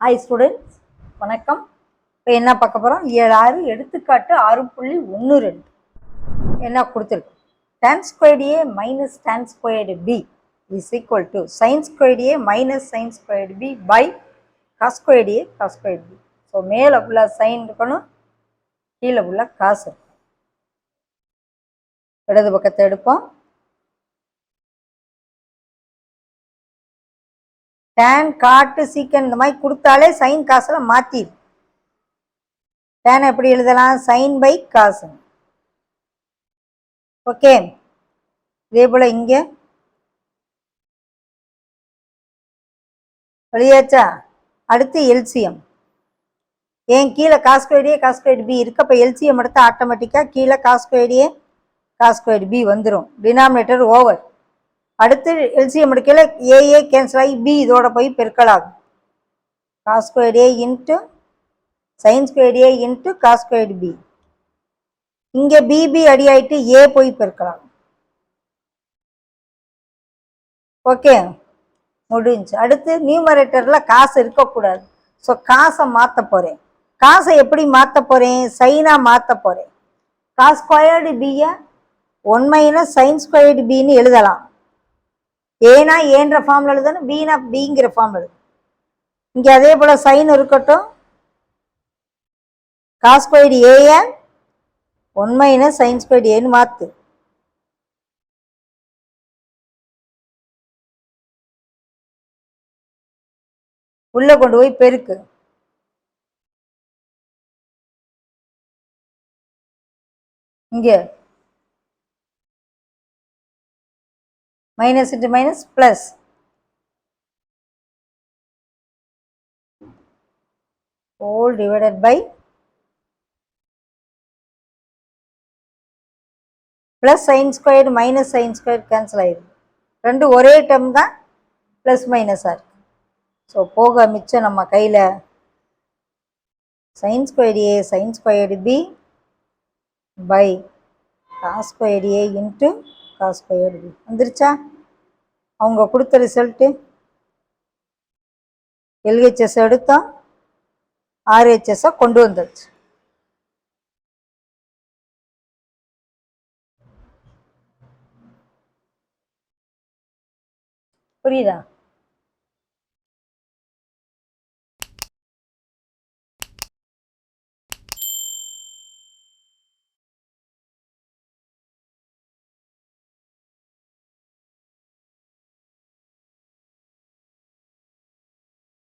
Hi students, வணக்கம். இப்போ என்ன பார்க்க போகிறோம்? 7 எடுத்துக்காட்டு 6.12 என்ன கொடுத்துருக்கு? tan squared a minus tan squared b is equal to sin squared a minus sin squared b by cos squared a cos squared b. So மேலே உள்ள சைன் இருக்கணும், கீழே உள்ள காசு. இடது பக்கத்தை எடுப்போம். tan cot secant இந்த மாதிரி கொடுத்தாலே சைன் காசுல மாத்திரு. tan எப்படி எழுதலாம்? சைன் பை காசு. ஓகே, இதே போல இங்க வெளியாச்சா? அடுத்து எல்சிஎம். ஏன் கீழே cos squared A cos squared B இருக்கு. அப்போ எல்சிஎம் எடுத்து ஆட்டோமேட்டிக்காக கீழே cos squared A cos squared B வந்துடும். Denominator over. அடுத்து எல்சிஎம் எடுக்கல ஏஏ கேன்சல் ஆகி பி இதோட போய் பெருக்கலாகும். Cos squared A into sine squared A into cos squared B. இங்கே பிபி அடி ஆயிட்டு ஏ போய் பெருக்கலாம். ஓகே, முடிஞ்சு. அடுத்து நியூமரேட்டர்ல காசு இருக்கக்கூடாது. ஸோ காசை மாற்ற போறேன். காசை எப்படி மாற்ற போறேன்? சைனா மாற்ற போறேன். காஸ் ஸ்கொயர்டு பியை 1 மைனஸ் சைன் ஸ்கொயர்டு பின்னு எழுதலாம். ஏனா ஏன்ற ஃபார்ம்ல எழுதணும், பீனா பிங்கிற ஃபார்ம் எழுதணும். இங்கே அதே போல சைன் இருக்கட்டும். Cos squared A 1 minus sine squared ஏன்னு மாற்று. உள்ள கொண்டு போய் பெருக்கு. இங்க minus into minus plus. Whole divided by plus sine squared minus sine squared cancel ஆயிடுது. ரெண்டு ஒரே டேர்ம் தான், பிளஸ் மைனஸாக இருக்கு. ஸோ போக மிச்சம் நம்ம கையில் sine squared A sine squared B by cos squared A into cos squared B வந்துருச்சா? அவங்க கொடுத்த ரிசல்ட்டு எல்ஹெச்எஸ் எடுத்தோம், ஆர்ஹெச்எஸ்ஸை கொண்டு வந்துருச்சு. புரியுதா?